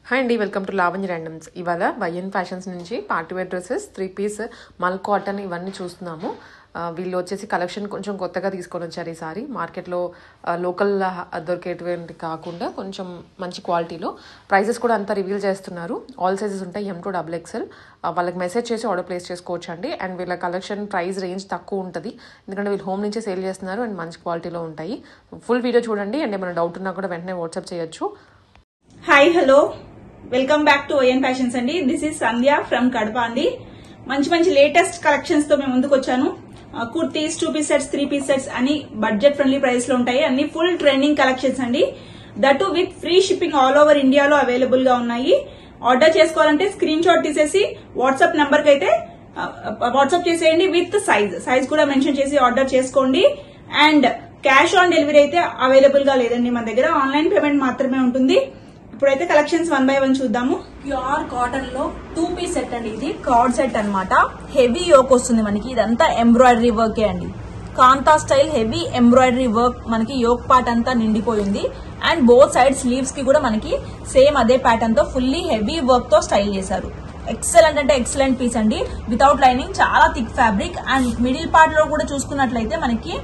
Hi అండి, welcome to Lavanya randoms. ఇవాళ YN fashions నుంచి పార్టీవేర్ డ్రెస్సెస్ 3-piece మల్ కాటన్ ఇవన్నీ చూస్తున్నాము. వీళ్ళు వచ్చేసి కలెక్షన్ కొంచెం కొత్తగా తీసుకొని వచ్చారు ఈసారి. మార్కెట్లో లోకల్ దొరికేటువంటి కాకుండా కొంచెం మంచి క్వాలిటీలో ప్రైజెస్ కూడా అంతా రివీల్ చేస్తున్నారు. ఆల్ సైజెస్ ఉంటాయి, M to XXL. వాళ్ళకి మెసేజ్ చేసి ఆర్డర్ ప్లేస్ చేసుకోవచ్చు అండి. అండ్ వీళ్ళ కలెక్షన్ ప్రైస్ రేంజ్ తక్కువ ఉంటుంది, ఎందుకంటే వీళ్ళు హోమ్ నుంచే సేల్ చేస్తున్నారు అండ్ మంచి క్వాలిటీలో ఉంటాయి. ఫుల్ వీడియో చూడండి. అండ్ ఏమైనా డౌట్ ఉన్నా కూడా వెంటనే వాట్సాప్ చేయొచ్చు. Hi, hello, welcome back to YN fashions అండి. This is Sandhya from Kadapa అండి. మంచి లేటెస్ట్ కలెక్షన్స్ తో మేము ముందుకు వచ్చాను. Kurtis, 2-piece sets, 3-piece sets అని బడ్జెట్ ఫ్రెండ్లీ ప్రైస్ లో ఉంటాయి. అన్ని ఫుల్ ట్రెండింగ్ కలెక్షన్స్ అండి. That with free shipping all over ఇండియాలో అవైలబుల్ గా ఉన్నాయి. ఆర్డర్ చేసుకోవాలంటే స్క్రీన్ షాట్ తీసేసి వాట్సాప్ నంబర్ కి అయితే వాట్సాప్ చేసేయండి. విత్ సైజ్ కూడా మెన్షన్ చేసి ఆర్డర్ చేసుకోండి. అండ్ క్యాష్ ఆన్ డెలివరీ అయితే అవైలబుల్ గా లేదండి మన దగ్గర, ఆన్లైన్ పేమెంట్ మాత్రమే ఉంటుంది. ఇప్పుడైతే కలెక్షన్స్ 1 by 1 చూద్దాము. ప్యూర్ కాటన్ లో 2-piece సెట్ అండి. ఇది కార్డ్ సెట్ అన్నమాట. హెవీ యోక్ వస్తుంది మనకి. ఇదంతా ఎంబ్రాయిడరీ వర్క్ అండి. కాంతా స్టైల్ హెవీ ఎంబ్రాయిడరీ వర్క్ మనకి యోక్ పార్ట్ అంతా నిండిపోయింది. అండ్ బోత్ సైడ్ స్లీవ్స్ కి కూడా మనకి సేమ్ అదే ప్యాటర్న్ తో ఫుల్లీ హెవీ వర్క్ తో స్టైల్ చేశారు. ఎక్సలెంట్ అంటే ఎక్సలెంట్ పీస్ అండి. వితౌట్ లైనింగ్, చాలా thick fabric. And middle part లో కూడా చూసుకున్నట్లయితే మనకి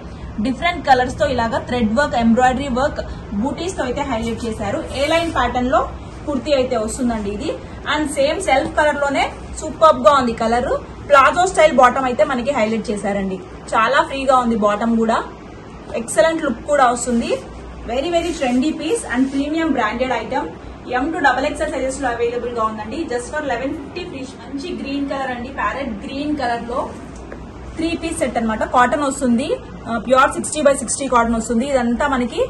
డిఫరెంట్ కలర్స్ తో ఇలాగా థ్రెడ్ వర్క్, ఎంబ్రాయిడరీ వర్క్, బూటీస్ తో అయితే హైలైట్ చేశారు. ఏ లైన్ ప్యాటర్న్ లో కుర్తీ అయితే వస్తుందండి ఇది. అండ్ సేమ్ సెల్ఫ్ కలర్ లోనే సూపర్ గా ఉంది కలర్. ప్లాజో స్టైల్ బాటమ్ అయితే మనకి హైలైట్ చేశారండి. చాలా ఫ్రీగా ఉంది బాటమ్ కూడా. ఎక్సలెంట్ లుక్ కూడా వస్తుంది. Very trendy piece and premium branded item. M to XXL sizes లో అవైలబుల్ గా ఉందండి. Just for 1150 free. మంచి గ్రీన్ కలర్ అండి, ప్యారెట్ గ్రీన్ కలర్ లో 3-piece సెట్ అన్నమాట. కాటన్ వస్తుంది, ప్యూర్ 60 by 60 కాటన్ వస్తుంది. ఇదంతా మనకి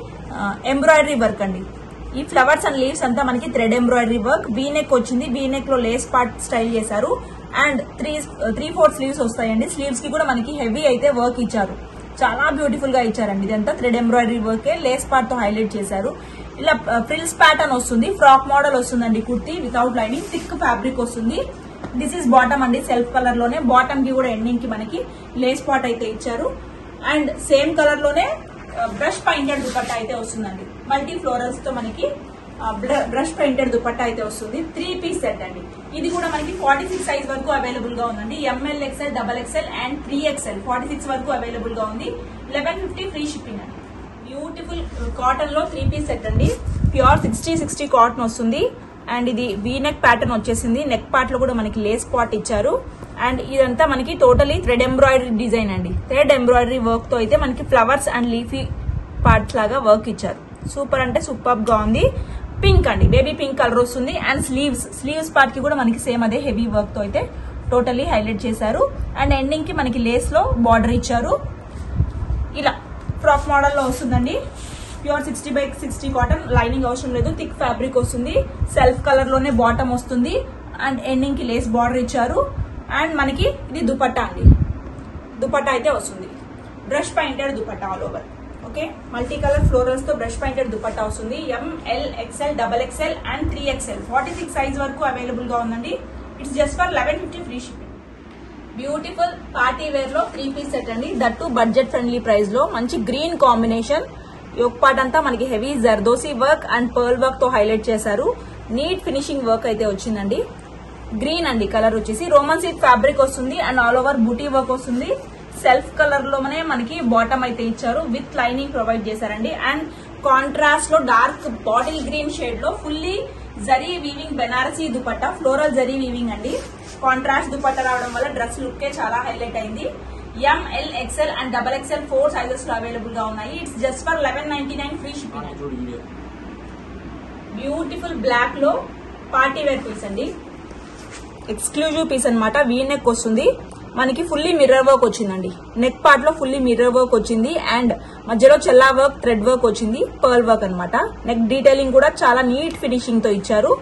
ఎంబ్రాయిడరీ వర్క్ అండి. ఈ ఫ్లవర్స్ అండ్ లీవ్స్ అంతా మనకి thread embroidery work. V neck వచ్చింది, వీ నెక్ లో లేస్ పార్ట్ స్టైల్ చేశారు. అండ్ 3/4 స్లీవ్స్ వస్తాయండి. స్లీవ్స్ కి కూడా మనకి హెవీ అయితే వర్క్ ఇచ్చారు. చాలా బ్యూటిఫుల్ గా ఇచ్చారండి. ఇదంతా thread embroidery work, lace part తో హైలైట్ చేశారు. ఇలా ఫ్రిల్స్ ప్యాటర్న్ వస్తుంది. ఫ్రాక్ మోడల్ వస్తుందండి kurti. Without lining, thick fabric వస్తుంది. దిస్ ఇస్ బాటమ్ అండి. సెల్ఫ్ కలర్ లోనే బాటమ్ కి కూడా ఎండింగ్ కి మనకి లేస్ పార్ట్ అయితే ఇచ్చారు. అండ్ సేమ్ కలర్ లోనే బ్రష్ పెయింటెడ్ దుపట్టా అయితే వస్తుందండి. మల్టీ ఫ్లోరల్స్ తో మనకి బ్రష్ పెయింటెడ్ దుపట్టా అయితే వస్తుంది. 3-piece సెట్ అండి. ఇది కూడా మనకి 46 సైజ్ వరకు అవైలబుల్ గా ఉందండి. ML, XL, XXL and 3XL 46 వరకు అవైలబుల్ గా ఉంది. 1150 ఫ్రీ షిప్పింగ్ అండి. బ్యూటిఫుల్ కాటన్ లో 3-piece సెట్ అండి. ప్యూర్ 60 కాటన్ వస్తుంది. అండ్ ఇది వీ నెక్ ప్యాటర్న్ వచ్చేసింది. నెక్ పార్ట్ లో కూడా మనకి లేస్ పార్ట్ ఇచ్చారు. అండ్ ఇదంతా మనకి టోటలీ థ్రెడ్ ఎంబ్రాయిడరీ డిజైన్ అండి. థ్రెడ్ ఎంబ్రాయిడరీ వర్క్ తో అయితే మనకి ఫ్లవర్స్ అండ్ లీఫీ పార్ట్స్ లాగా వర్క్ ఇచ్చారు. సూపర్ అంటే సూపర్ గా ఉంది. పింక్ అండి, బేబీ పింక్ కలర్ వస్తుంది. అండ్ స్లీవ్స్ పార్ట్ కి కూడా మనకి సేమ్ అదే హెవీ వర్క్ తో అయితే టోటలీ హైలైట్ చేశారు. అండ్ ఎండింగ్ కి మనకి లేస్ లో బార్డర్ ఇచ్చారు. ఇలా ఫ్రాక్ మోడల్ లో వస్తుందండి. ప్యూర్ 60 by 60 కాటన్, లైనింగ్ అవసరం లేదు, థిక్ ఫ్యాబ్రిక్ వస్తుంది. సెల్ఫ్ కలర్ లోనే బాటమ్ వస్తుంది. అండ్ ఎండింగ్ కి లేస్ బార్డర్ ఇచ్చారు. అండ్ మనకి ఇది దుపట్టా అండి. దుపట్టా అయితే వస్తుంది. Brush painted dupatta all over. Okay, multi colour florals తో బ్రష్ పెయింటెడ్ దుపట్టా వస్తుంది. ML, XL, XXL and 3XL 46 size వరకు అవైలబుల్ గా ఉందండి. It's just for 1150 free shipping. Beautiful party wear లో 3-piece సెట్ అండి. దట్టు బడ్జెట్ ఫ్రెండ్లీ ప్రైస్ లో. మంచి green combination. Yoke part అంతా మనకి heavy zardozi work and pearl work తో హైలైట్ చేశారు. నీట్ ఫినిషింగ్ వర్క్ అయితే వచ్చిందండి. గ్రీన్ అండి కలర్ వచ్చేసి. రోమన్ సిల్క్ ఫ్యాబ్రిక్ వస్తుంది. And all over booti work వస్తుంది. సెల్ఫ్ కలర్ లోనే మనకి బాటమ్ అయితే ఇచ్చారు. విత్ లైనింగ్ ప్రొవైడ్ చేశారండి. అండ్ కాంట్రాస్ట్ లో డార్క్ బాటిల్ గ్రీన్ షేడ్ లో fully zari weaving Banarasi dupatta. Floral zari weaving అండి. కాంట్రాస్ట్ దుపట్టా రావడం వల్ల డ్రెస్ లుక్ చాలా హైలైట్ అయింది. ML, XL and XXL 4 sizes లో అవైలబుల్ గా ఉన్నాయి. It's just for 1199 free shipping. Beautiful black లో పార్టీ వేర్ పీస్ అండి. ఎక్స్క్లూజివ్ పీస్ అన్నమాట. వీ నెక్ వస్తుంది. మనకి ఫుల్లీ మిర్రర్ వర్క్ వచ్చిందండి. నెక్ పార్ట్ లో ఫుల్లీ మిర్రర్ వర్క్ వచ్చింది. అండ్ మధ్యలో చెల్లా వర్క్, థ్రెడ్ వర్క్ వచ్చింది. పర్ల్ వర్క్ అన్నమాట. నెక్ డీటెయిలింగ్ కూడా చాలా నీట్ ఫినిషింగ్ తో ఇచ్చారు.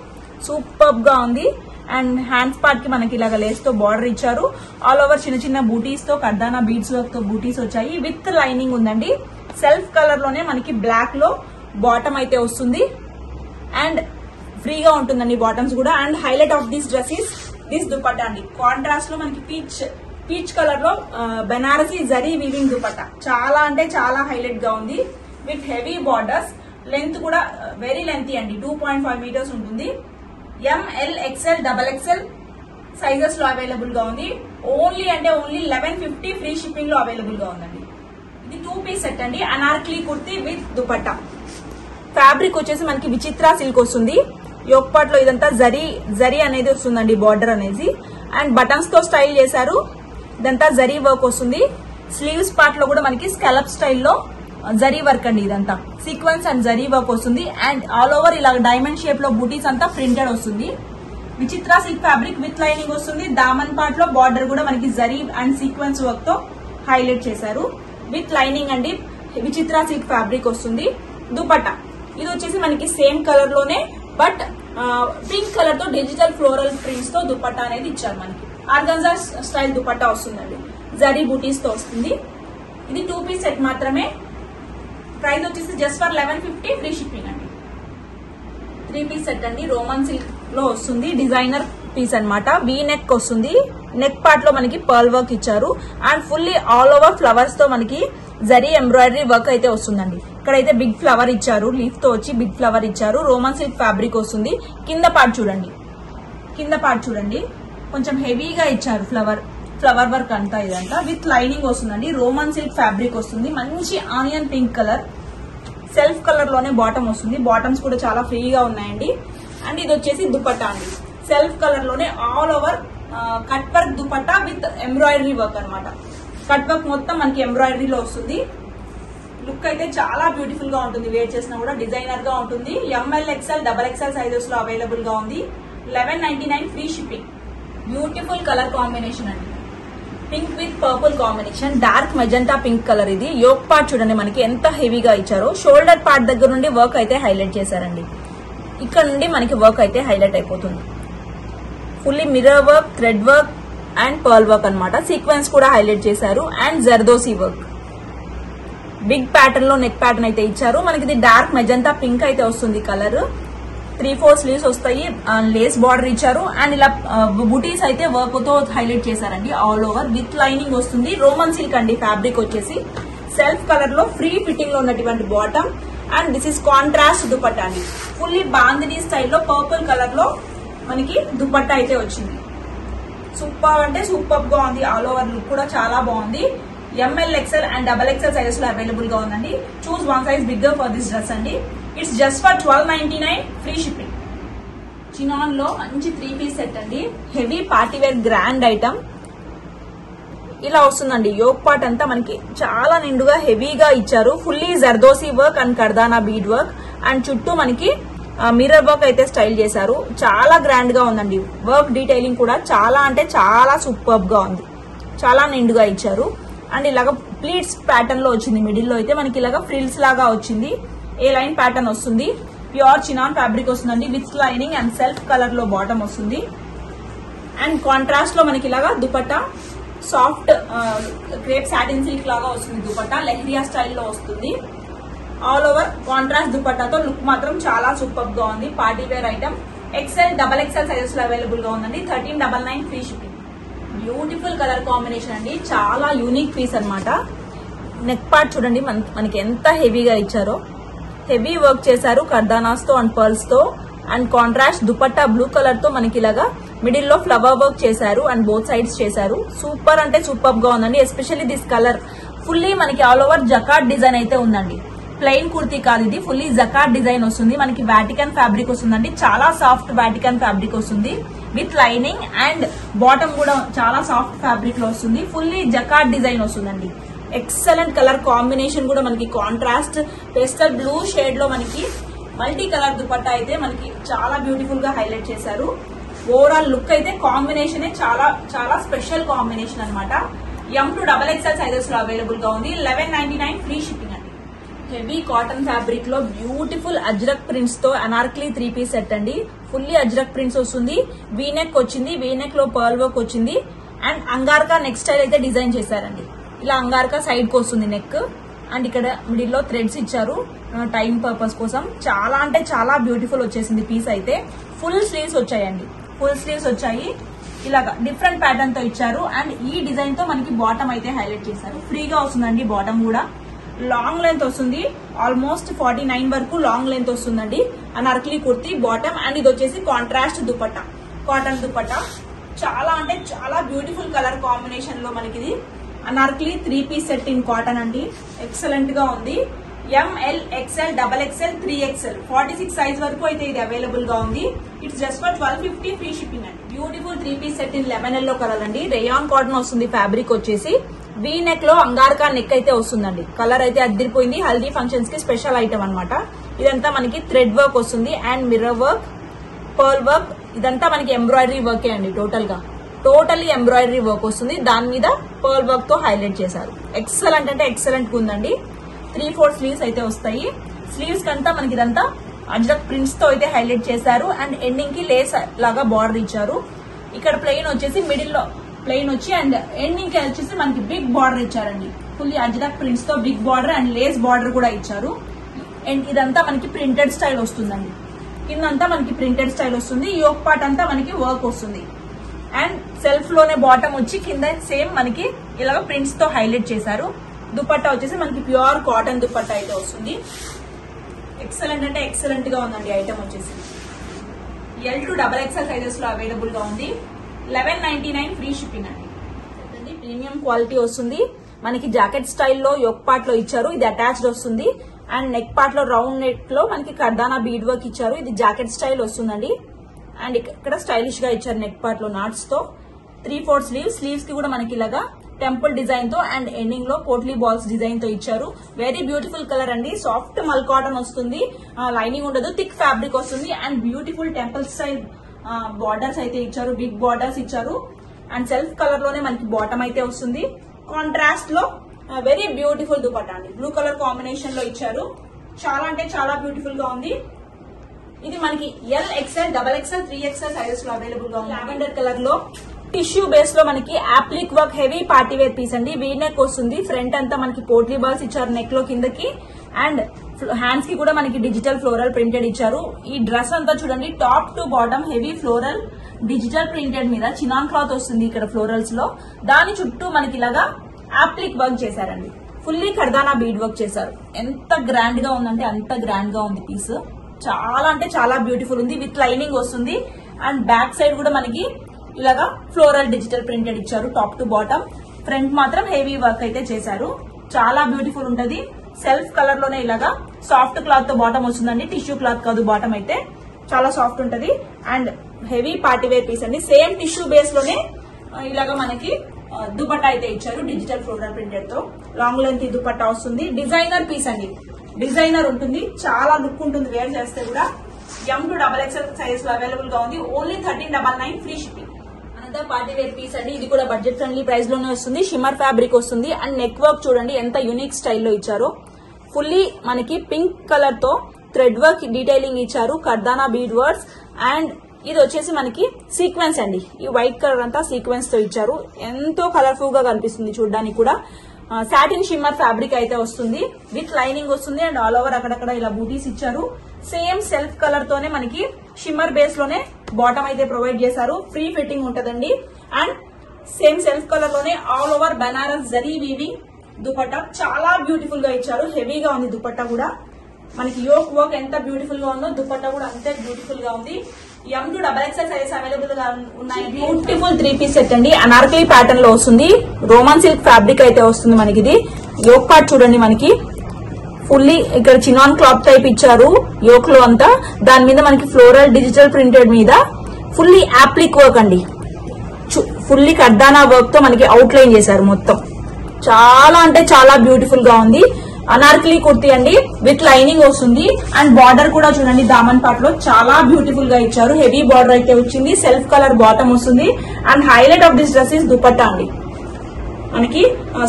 సూపర్ గా ఉంది. అండ్ హ్యాండ్స్ పార్ట్ కి మనకి ఇలాగ లేస్ తో బార్డర్ ఇచ్చారు. ఆల్ ఓవర్ చిన్న బూటీస్ తో కర్దానా బీడ్స్ వర్క్ తో బూటీస్ వచ్చాయి. విత్ లైనింగ్ ఉందండి. సెల్ఫ్ కలర్ లోనే మనకి బ్లాక్ లో బాటమ్ అయితే వస్తుంది. అండ్ ఫ్రీగా ఉంటుందండి బాటమ్స్ కూడా. And highlight of this dress is this dupatta అండి. కాంట్రాస్ట్ లో మనకి పీచ్ కలర్ లో బెనారసీ జరీ వీవింగ్ దుపట్టా. చాలా అంటే చాలా హైలైట్ గా ఉంది. With heavy borders. లెంత్ కూడా వెరీ లెంతీ అండి. 2.5 meters ఉంటుంది. ML, XL, XXL సైజెస్ లో అవైలబుల్ గా ఉంది. ఓన్లీ 1150 ఫ్రీ షిప్పింగ్ లో అవైలబుల్ గా ఉందండి. ఇది 2 పీస్ సెట్ అండి. అనార్కలి కుర్తీ విత్ దుపట్టా. ఫ్యాబ్రిక్ వచ్చేసి మనకి విచిత్ర సిల్క్ వస్తుంది. యోక్ పార్ట్ లో ఇదంతా జరీ అనేది వస్తుందండి, బార్డర్ అనేది. అండ్ బటన్స్ తో స్టైల్ చేశారు. ఇదంతా జరీ వర్క్ వస్తుంది. స్లీవ్స్ పార్ట్ లో కూడా మనకి స్కాలప్ స్టైల్లో జరీ వర్క్ అండి. ఇదంతా సీక్వెన్స్ అండ్ జరీ వర్క్ వస్తుంది. అండ్ ఆల్ ఓవర్ ఇలా డైమండ్ షేప్ లో బూటీస్ అంతా ప్రింటెడ్ వస్తుంది. విచిత్ర సిల్క్ ఫ్యాబ్రిక్ విత్ లైనింగ్ వస్తుంది. దామన్ పార్ట్ లో బార్డర్ కూడా మనకి జరీ అండ్ సీక్వెన్స్ వర్క్ తో హైలైట్ చేశారు. విత్ లైనింగ్ అండి. విచిత్ర సిల్క్ ఫ్యాబ్రిక్ వస్తుంది. దుపట్టా ఇది వచ్చేసి మనకి సేమ్ కలర్ లోనే బట్ పింక్ కలర్ తో డిజిటల్ ఫ్లోరల్ ప్రింట్స్ తో దుపట్టా అనేది ఇచ్చారు. మనకి ఆర్గంజా స్టైల్ దుపట్టా వస్తుందండి. జరీ బూటీస్ తో వస్తుంది. ఇది 2 పీస్ సెట్ మాత్రమే. ప్రైస్ వచ్చేసి జస్ట్ ఫర్ 1150 ఫ్రీ షిప్పింగ్ అండి. 3 పీస్ సెట్ అండి. రోమన్ సిల్క్ లో వస్తుంది. డిజైనర్ పీస్ అన్నమాట. వీ నెక్ వస్తుంది. నెక్ పార్ట్ లో మనకి పర్ల్ వర్క్ ఇచ్చారు. And fully all over flowers తో మనకి జరీ ఎంబ్రాయిడరీ వర్క్ అయితే వస్తుందండి. ఇక్కడైతే బిగ్ ఫ్లవర్ ఇచ్చారు. లీఫ్ తో వచ్చి బిగ్ ఫ్లవర్ ఇచ్చారు. రోమన్ సిల్క్ ఫ్యాబ్రిక్ వస్తుంది. కింద పార్ట్ చూడండి కొంచెం హెవీగా ఇచ్చారు. ఫ్లవర్ వర్క్ అంతా ఇదంతా విత్ లైనింగ్ వస్తుందండి. రోమన్ సిల్క్ ఫ్యాబ్రిక్ వస్తుంది. మంచి onion pink colour, self colour లోనే బాటమ్ వస్తుంది. బాటమ్స్ కూడా చాలా ఫ్రీగా ఉన్నాయండి. అండ్ ఇది వచ్చేసి దుపట్టా అండి. సెల్ఫ్ కలర్ లోనే all over cut work dupatta with embroidery work అన్నమాట. కట్ వర్క్ మొత్తం మనకి ఎంబ్రాయిడరీలో వస్తుంది. లుక్ అయితే చాలా బ్యూటిఫుల్ గా ఉంటుంది. వేర్ చేసినా కూడా డిజైనర్ గా ఉంటుంది. ML, XL, XXL సైజెస్ లో అవైలబుల్ గా ఉంది. 1199 free shipping. Beautiful colour combination అండి. Pink with purple combination. Dark magenta pink colour ఇది. యోక్ పార్ట్ చూడండి మనకి ఎంత హెవీగా ఇచ్చారో. షోల్డర్ పార్ట్ దగ్గర నుండి వర్క్ అయితే హైలైట్ చేశారండి. ఇక్కడ నుండి మనకి వర్క్ అయితే హైలైట్ అయిపోతుంది. Fully mirror work, thread work and pearl work అన్నమాట. సీక్వెన్స్ కూడా హైలైట్ చేశారు. And zardozi work. Big pattern లో నెక్ ప్యాటర్న్ అయితే ఇచ్చారు. మనకి ఇది డార్క్ మెజెంటా పింక్ అయితే వస్తుంది కలర్. 3-4 స్లీవ్స్ వస్తాయి. లేస్ బార్డర్ ఇచ్చారు. అండ్ ఇలా బుటీస్ అయితే వర్క్ తో హైలైట్ చేశారండి. ఆల్ ఓవర్ విత్ లైనింగ్ వస్తుంది. రోమన్ సిల్క్ అండి ఫ్యాబ్రిక్ వచ్చేసి. సెల్ఫ్ కలర్ లో ఫ్రీ ఫిట్టింగ్ లో ఉన్నటువంటి bottom. And this is contrast dupatta అండి. ఫుల్లీ బాందినీ స్టైల్లో పర్పుల్ కలర్ లో మనకి దుపట్టా అయితే వచ్చింది. సూపర్ అంటే సూపర్ గా ఉంది. ఆల్ ఓవర్ లుక్ కూడా చాలా బాగుంది. ML, XL and XXL sizes లో అవైలబుల్ గా ఉందండి. Choose one size bigger for this dress అండి. It's just for 1299 free shipping. చినాన్ లో మంచి 3 పీస్ సెట్ అండి. Heavy party wear grand item ఇలా వస్తుందండి. యోక్ పార్ట్ అంతా మనకి చాలా నిండుగా హెవీగా ఇచ్చారు. ఫుల్లీ జర్దోసి వర్క్ అండ్ కర్దానా బీడ్ వర్క్. అండ్ చుట్టూ మనకి మిర్రర్ వర్క్ అయితే స్టైల్ చేశారు. చాలా గ్రాండ్ గా ఉందండి. వర్క్ డీటెయిలింగ్ కూడా చాలా అంటే చాలా సూపర్ గా ఉంది. చాలా నిండుగా ఇచ్చారు. అండ్ ఇలాగ ప్లీట్స్ ప్యాటర్న్ లో వచ్చింది. మిడిల్ లో అయితే మనకి ఇలాగ ఫ్రిల్స్ లాగా వచ్చింది. ఏ లైన్ ప్యాటర్న్ వస్తుంది. ప్యూర్ చినాన్ ఫ్యాబ్రిక్ వస్తుందండి. With lining and self colour లో బాటమ్ వస్తుంది. అండ్ కాంట్రాస్ట్ లో మనకి ఇలాగా dupatta soft crepe satin silk లాగా వస్తుంది. దుపట్టా లెహరియా స్టైల్లో వస్తుంది. ఆల్ ఓవర్ కాంట్రాస్ట్ దుపట్టాతో లుక్ మాత్రం చాలా సూపర్ గా ఉంది. Party wear item. XL, XXL sizes లో అవైలబుల్ గా ఉందండి. 1399 free shipping. Beautiful colour combination అండి. చాలా యూనిక్ పీస్ అన్నమాట. నెక్ పార్ట్ చూడండి మనకి ఎంత హెవీగా ఇచ్చారో. హెవీ వర్క్ చేశారు కర్దానాస్ తో అండ్ పర్ల్స్ తో. And contrast dupatta blue colour తో మనకి ఇలాగా మిడిల్ లో ఫ్లవర్ వర్క్ చేశారు. అండ్ బోత్ సైడ్స్ చేశారు. సూపర్ అంటే సూపర్ గా ఉందండి. ఎస్పెషల్లీ దిస్ కలర్ ఫుల్లీ మనకి ఆల్ ఓవర్ జకార్డ్ డిజైన్ అయితే ఉందండి. ప్లెయిన్ కుర్తీ కాదు ఇది. ఫుల్లీ జకార్డ్ డిజైన్ వస్తుంది. మనకి వాటికన్ ఫ్యాబ్రిక్ వస్తుందండి. చాలా సాఫ్ట్ వాటికన్ ఫ్యాబ్రిక్ వస్తుంది. విత్ లైనింగ్ అండ్ బాటమ్ కూడా చాలా సాఫ్ట్ ఫ్యాబ్రిక్ లో వస్తుంది. ఫుల్లీ జకార్డ్ డిజైన్ వస్తుందండి. ఎక్సలెంట్ కలర్ కాంబినేషన్ కూడా మనకి కాంట్రాస్ట్ పేస్టల్ బ్లూ షేడ్ లో మనకి మల్టీ కలర్ దుపట్టా అయితే మనకి చాలా బ్యూటిఫుల్ గా హైలైట్ చేశారు. ఓవరాల్ లుక్ అయితే కాంబినేషన్ చాలా చాలా స్పెషల్ కాంబినేషన్ అన్నమాట. M to XXL సైజెస్ లో అవైలబుల్ గా ఉంది. 1199 ఫ్రీ షిప్పింగ్ అండి. హెవీ కాటన్ ఫ్యాబ్రిక్ లో బ్యూటిఫుల్ అజ్రక్ ప్రింట్స్ తో అనార్కలి 3 పీస్ సెట్ అండి. ఫుల్లీ అజ్రక్ ప్రింట్స్ వస్తుంది. వీనెక్ వచ్చింది. వీనెక్ లో పర్ల్ వర్క్ వచ్చింది. అండ్ అంగార్కా నెక్ స్టైల్ అయితే డిజైన్ చేశారండి. ఇలా అంగార్కా సైడ్ కు వస్తుంది నెక్. అండ్ ఇక్కడ మిడిల్ లో థ్రెడ్స్ ఇచ్చారు టైం పర్పస్ కోసం. చాలా అంటే చాలా బ్యూటిఫుల్ వచ్చేసింది పీస్ అయితే. ఫుల్ స్లీవ్స్ వచ్చాయండి. ఫుల్ స్లీవ్స్ వచ్చాయి. ఇలాగా డిఫరెంట్ ప్యాటర్న్ తో ఇచ్చారు. అండ్ ఈ డిజైన్ తో మనకి బాటమ్ అయితే హైలైట్ చేశారు. ఫ్రీగా వస్తుందండి బాటమ్ కూడా. లాంగ్ లెంత్ వస్తుంది, ఆల్మోస్ట్ 49 వరకు లాంగ్ లెంత్ వస్తుందండి. అనార్కలి కుర్తీ బాటమ్, అండ్ ఇది వచ్చేసి కాంట్రాస్ట్ దుపట్టా, కాటన్ దుపట్టా. చాలా అంటే చాలా బ్యూటిఫుల్ కలర్ కాంబినేషన్ లో మనకి ఇది Anarkali 3 piece set in cotton అండి. ఎక్సలెంట్ గా ఉంది. M L, X L, double X L, 3XL 46 size వరకు అయితే ఇది అవైలబుల్ గా ఉంది. It's just for 1250 free shipping అండి. Beautiful 3 piece set in lemon yellow colour అండి. రేయాన్ కాటన్ వస్తుంది ఫ్యాబ్రిక్ వచ్చేసి. వీ నెక్ లో అంగారకా నెక్ అయితే వస్తుందండి. కలర్ అయితే అదిరిపోయింది. హల్దీ ఫంక్షన్స్ కి స్పెషల్ ఐటమ్ అన్నమాట. ఇదంతా మనకి థ్రెడ్ వర్క్ వస్తుంది and mirror work, pearl work. ఇదంతా మనకి ఎంబ్రాయిడరీ వర్కే అండి. టోటల్లీ ఎంబ్రాయిడరీ వర్క్ వస్తుంది. దాని మీద పర్ల్ వర్క్ తో హైలైట్ చేశారు. ఎక్సలెంట్ అంటే ఎక్సలెంట్ ఉందండి. 3/4 స్లీవ్స్ అయితే వస్తాయి. స్లీవ్స్ కంతా మనకి ఇదంతా అజ్రక్ ప్రింట్స్ తో అయితే హైలైట్ చేశారు. అండ్ ఎండింగ్ కి లేస్ లాగా బార్డర్ ఇచ్చారు. ఇక్కడ ప్లెయిన్ వచ్చేసి మిడిల్ లో ప్లెయిన్ వచ్చి అండ్ ఎండింగ్ కి వచ్చేసి మనకి బిగ్ బార్డర్ ఇచ్చారండి. ఫుల్లీ అజ్రక్ ప్రింట్స్ తో big border and lace border కూడా ఇచ్చారు. అండ్ ఇదంతా మనకి ప్రింటెడ్ స్టైల్ వస్తుందండి. కిందంతా మనకి ప్రింటెడ్ స్టైల్ వస్తుంది. యోక్ పార్ట్ అంతా మనకి వర్క్ వస్తుంది. అండ్ సెల్ఫ్ లోనే బాటమ్ వచ్చి కింద సేమ్ మనకి ఇలాగ ప్రింట్స్ తో హైలైట్ చేశారు. దుపట్టా వచ్చేసి మనకి ప్యూర్ కాటన్ దుపట్టా అయితే వస్తుంది. ఎక్సలెంట్ అంటే ఎక్సలెంట్ గా ఉందండి ఐటమ్ వచ్చేసి. L to XXL సైజెస్ లో అవైలబుల్ గా ఉంది. 1199 ఫ్రీ షిప్పింగ్ అండి. ప్రీమియం క్వాలిటీ వస్తుంది. మనకి జాకెట్ స్టైల్లో యోక్ పార్ట్ లో ఇచ్చారు. ఇది అటాచ్డ్ వస్తుంది. అండ్ నెక్ పార్ట్ లో రౌండ్ నెక్ లో మనకి కర్దానా బీడ్ వర్క్ ఇచ్చారు. ఇది జాకెట్ స్టైల్ వస్తుందండి. అండ్ ఇక్కడ స్టైలిష్ గా ఇచ్చారు నెక్ పార్ట్ లో నాట్స్ తో. 3/4 స్లీవ్స్ కి కూడా మనకి ఇలాగా టెంపుల్ డిజైన్ తో అండ్ ఎండింగ్ లో పోట్లీ బాల్స్ డిజైన్ తో ఇచ్చారు. వెరీ బ్యూటిఫుల్ కలర్ అండి. సాఫ్ట్ మల్ కాటన్ వస్తుంది. లైనింగ్ ఉండదు, థిక్ ఫ్యాబ్రిక్ వస్తుంది. And beautiful temple style borders అయితే ఇచ్చారు. బిగ్ బార్డర్స్ ఇచ్చారు. అండ్ సెల్ఫ్ కలర్ లోనే మనకి బాటమ్ అయితే వస్తుంది. కాంట్రాస్ట్ లో వెరీ బ్యూటిఫుల్ దుపట్టా అండి. బ్లూ కలర్ కాంబినేషన్ లో ఇచ్చారు. చాలా అంటే చాలా బ్యూటిఫుల్ గా ఉంది. ఇది మనకి L, XL, XXL, 3XL sizes లో అవైలబుల్ గా ఉంది. లావెండర్ కలర్ లో టిష్యూ బేస్ లో మనకి applique work heavy party wear piece అండి. వీ నెక్ వస్తుంది. ఫ్రంట్ అంతా మనకి పోట్లీ బాల్స్ ఇచ్చారు నెక్ లో కిందకి. అండ్ హ్యాండ్స్ కి కూడా మనకి డిజిటల్ ఫ్లోరల్ ప్రింటెడ్ ఇచ్చారు. ఈ డ్రెస్ అంతా చూడండి top to bottom heavy floral digital printed మీద చినాన్ క్లాత్ వస్తుంది ఇక్కడ ఫ్లోరల్స్ లో. దాని చుట్టూ మనకి ఇలాగా యాప్లిక్ వర్క్ చేశారండి. ఫుల్లీ కర్దానా బీడ్ వర్క్ చేశారు. ఎంత గ్రాండ్ గా ఉందంటే అంత గ్రాండ్ గా ఉంది పీస్. చాలా అంటే చాలా బ్యూటిఫుల్ ఉంది. విత్ లైనింగ్ వస్తుంది. అండ్ బ్యాక్ సైడ్ కూడా మనకి ఇలాగా ఫ్లోరల్ డిజిటల్ ప్రింటెడ్ ఇచ్చారు టాప్ టు బాటమ్. ఫ్రంట్ మాత్రం హెవీ వర్క్ అయితే చేశారు. చాలా బ్యూటిఫుల్ ఉంటది. సెల్ఫ్ కలర్ లోనే ఇలాగా సాఫ్ట్ క్లాత్ తో బాటమ్ వస్తుందండి. టిష్యూ క్లాత్ కాదు బాటమ్ అయితే. చాలా సాఫ్ట్ ఉంటది. And heavy party wear piece అండి. సేమ్ టిష్యూ బేస్ లోనే ఇలాగా మనకి దుపట్టా అయితే ఇచ్చారు డిజిటల్ ఫ్లోరల్ ప్రింటెడ్ తో. లాంగ్ లెంత్ ఈ దుపట్టా వస్తుంది. డిజైనర్ పీస్ అండి. డిజైనర్ ఉంటుంది. చాలా లుక్ ఉంటుంది వేర్ చేస్తే కూడా. M to XXL సైజ్ లో అవైలబుల్ గా ఉంది. Only 1399 free shipping. Party wear piece అండి. ఇది కూడా బడ్జెట్ ఫ్రెండ్లీ ప్రైస్ లోనే వస్తుంది. షిమ్మర్ ఫ్యాబ్రిక్ వస్తుంది. అండ్ నెక్ వర్క్ చూడండి ఎంత యూనిక్ స్టైల్లో ఇచ్చారో. ఫుల్లీ మనకి పింక్ కలర్ తో థ్రెడ్ వర్క్ డీటెయిలింగ్ ఇచ్చారు. Kardana bead words. అండ్ ఇది వచ్చేసి మనకి సీక్వెన్స్ అండి. ఈ వైట్ కలర్ అంతా సీక్వెన్స్ తో ఇచ్చారు. ఎంతో కలర్ఫుల్ గా కనిపిస్తుంది చూడడానికి కూడా. సాటిన్ షిమ్మర్ ఫ్యాబ్రిక్ అయితే వస్తుంది. విత్ లైనింగ్ వస్తుంది. అండ్ ఆల్ ఓవర్ అక్కడక్కడ ఇలా బూటీస్ ఇచ్చారు. సేమ్ సెల్ఫ్ కలర్ తోనే మనకి షిమ్మర్ బేస్ లోనే బాటమ్ అయితే ప్రొవైడ్ చేశారు. ఫ్రీ ఫిట్టింగ్ ఉంటదండి. అండ్ సేమ్ సెల్ఫ్ కలర్ లోనే all over Banaras zari weaving dupatta. చాలా బ్యూటిఫుల్ గా ఇచ్చారు. హెవీగా ఉంది దుపట్టా కూడా. మనకి యోక్ వర్క్ ఎంత బ్యూటిఫుల్ గా ఉందో దుపట్టా కూడా అంతే బ్యూటిఫుల్ గా ఉంది. M to XXL sizes available గా ఉన్నాయి. బ్యూటిఫుల్ 3 పీస్ సెట్ అండి. అనార్కలి ప్యాటర్న్ లో వస్తుంది. రోమన్ సిల్క్ ఫ్యాబ్రిక్ అయితే వస్తుంది మనకి. ఇది యోక్ పార్ట్ చూడండి మనకి ఫుల్లీ ఇక్కడ చినాన్ క్లాత్ టైప్ ఇచ్చారు యోక్ లో అంతా. దాని మీద మనకి ఫ్లోరల్ డిజిటల్ ప్రింటెడ్ మీద ఫుల్లీ యాప్లిక్ వర్క్ అండి. ఫుల్లీ కర్దానా వర్క్ తో మనకి అవుట్ లైన్ చేశారు మొత్తం. చాలా అంటే చాలా బ్యూటిఫుల్ గా ఉంది. అనార్కలి కుర్తీ అండి. విత్ లైనింగ్ వస్తుంది. అండ్ బార్డర్ కూడా చూడండి దామన్ పార్ట్ లో చాలా బ్యూటిఫుల్ గా ఇచ్చారు. హెవీ బార్డర్ అయితే వచ్చింది. సెల్ఫ్ కలర్ బాటమ్ వస్తుంది. And highlight of this dress is dupatta అండి. మనకి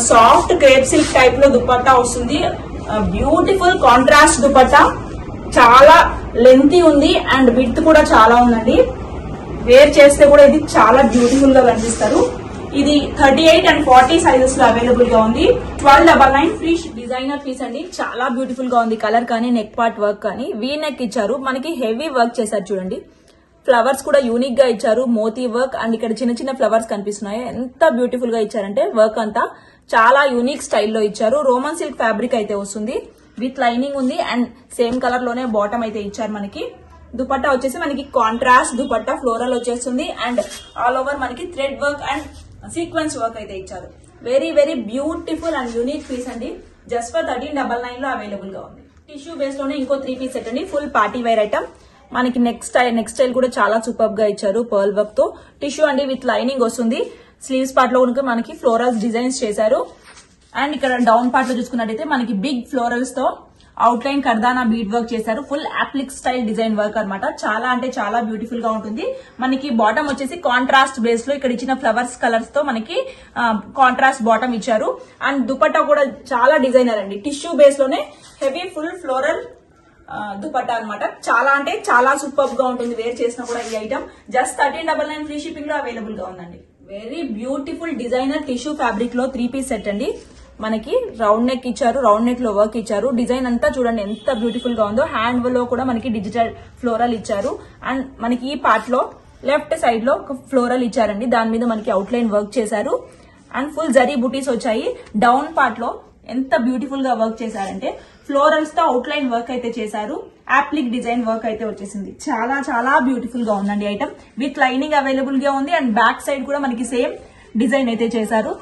సాఫ్ట్ క్రేప్ సిల్క్ టైప్ లో దుపట్టా వస్తుంది. Beautiful contrast dupatta. చాలా లెంతీ ఉంది. అండ్ విడ్త్ కూడా చాలా ఉందండి. వేర్ చేస్తే కూడా ఇది చాలా బ్యూటిఫుల్ గా కనిపిస్తారు. ఇది 38 and 40 సైజెస్ లో అవైలబుల్ గా ఉంది. 1299 ఫ్రీ. డిజైనర్ పీస్ అండి. చాలా బ్యూటిఫుల్ గా ఉంది. కలర్ కానీ నెక్ పార్ట్ వర్క్ కానీ. వీ నెక్ ఇచ్చారు. మనకి హెవీ వర్క్ చేశారు చూడండి. ఫ్లవర్స్ కూడా యూనిక్ గా ఇచ్చారు. మోతీ వర్క్. అండ్ ఇక్కడ చిన్న చిన్న ఫ్లవర్స్ కనిపిస్తున్నాయి. ఎంత బ్యూటిఫుల్ గా ఇచ్చారంటే వర్క్ అంతా చాలా యూనిక్ స్టైల్లో ఇచ్చారు. రోమన్ సిల్క్ ఫ్యాబ్రిక్ అయితే వస్తుంది, విత్ లైనింగ్ ఉంది అండ్ సేమ్ కలర్ లోనే బాటమ్ అయితే ఇచ్చారు. మనకి దుపట్టా వచ్చేసి మనకి కాంట్రాస్ట్ దుపట్టా ఫ్లోరల్ వచ్చేస్తుంది అండ్ ఆల్ ఓవర్ మనకి thread work and sequence work అయితే ఇచ్చారు. Very very beautiful and unique piece అండి. జస్ట్ ఫర్ 1399 లో అవైలబుల్ గా ఉంది. టిష్యూ బేస్ లోనే ఇంకో 3 పీస్ సెట్ అండి, ఫుల్ పార్టీ వేర్ ఐటమ్. మనకి నెక్స్ట్ స్టైల్ కూడా చాలా సూపర్ గా ఇచ్చారు, పర్ల్ వర్క్ తో. టిష్యూ అండి విత్ లైనింగ్ వస్తుంది. స్లీవ్స్ పార్ట్ లో కనుక మనకి ఫ్లోరల్స్ డిజైన్స్ చేశారు అండ్ ఇక్కడ డౌన్ పార్ట్ లో చూసుకున్నట్టయితే మనకి బిగ్ ఫ్లోరల్స్ తో అవుట్ లైన్ కర్దానా బీడ్ వర్క్ చేశారు. ఫుల్ అప్లిక్ స్టైల్ డిజైన్ వర్క్ అన్నమాట. చాలా అంటే చాలా బ్యూటిఫుల్ గా ఉంటుంది. మనకి బాటమ్ వచ్చేసి కాంట్రాస్ట్ బేస్ లో ఇక్కడ ఇచ్చిన ఫ్లవర్స్ కలర్స్ తో మనకి కాంట్రాస్ట్ బాటమ్ ఇచ్చారు అండ్ దుపట్టా కూడా చాలా డిజైనర్ అండి. టిష్యూ బేస్ లోనే హెవీ ఫుల్ ఫ్లోరల్ దుపట్టా అన్నమాట. చాలా అంటే చాలా సూపర్ గా ఉంటుంది వేర్ చేసినా కూడా ఈ ఐటమ్. జస్ట్ 1399 ఫ్రీ షిప్పింగ్ లో అవైలబుల్ గా ఉందండి. Very beautiful designer tissue fabric లో 3 పీస్ సెట్ అండి. మనకి రౌండ్ నెక్ ఇచ్చారు, రౌండ్ నెక్ లో వర్క్ ఇచ్చారు. డిజైన్ అంతా చూడండి ఎంత బ్యూటిఫుల్ గా ఉందో. హ్యాండ్ లో కూడా మనకి డిజిటల్ ఫ్లోరల్ ఇచ్చారు అండ్ మనకి ఈ పార్ట్ లో లెఫ్ట్ సైడ్ లో ఒక ఫ్లోరల్ ఇచ్చారండి. దాని మీద మనకి అవుట్ లైన్ వర్క్ చేశారు అండ్ ఫుల్ జరీ బూటీస్ వచ్చాయి. డౌన్ పార్ట్ లో ఎంత బ్యూటిఫుల్ గా వర్క్ చేశారంటే ఫ్లోరల్స్ తో అవుట్ లైన్ వర్క్ అయితే చేశారు. అప్లిక్ డిజైన్ వర్క్ అయితే వచ్చేసింది. చాలా చాలా బ్యూటిఫుల్ గా ఉందండి ఐటమ్. విత్ లైనింగ్ అవైలబుల్ గా ఉంది అండ్ బ్యాక్ సైడ్ కూడా మనకి సేమ్ డిజైన్ అయితే చేశారు.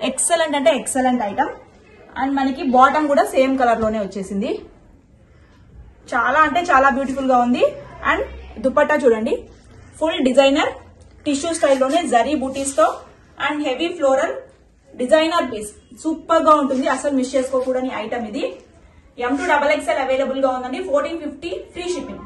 ఎక్సలెంట్ అంటే ఎక్సలెంట్ ఐటమ్ అండ్ మనకి బాటమ్ కూడా సేమ్ కలర్ లోనే వచ్చేసింది. చాలా అంటే చాలా బ్యూటిఫుల్ గా ఉంది. అండ్ దుపట్టా చూడండి, ఫుల్ డిజైనర్ టిష్యూ స్టైల్లోనే జరీ బూటీస్ తో and heavy floral designer piece. Super గా ఉంటుంది, అసలు మిస్ చేసుకోకూడని ఐటమ్ ఇది. M2 XXL అవైలబుల్ గా ఉందండి. 1450 ఫ్రీ షిప్పింగ్.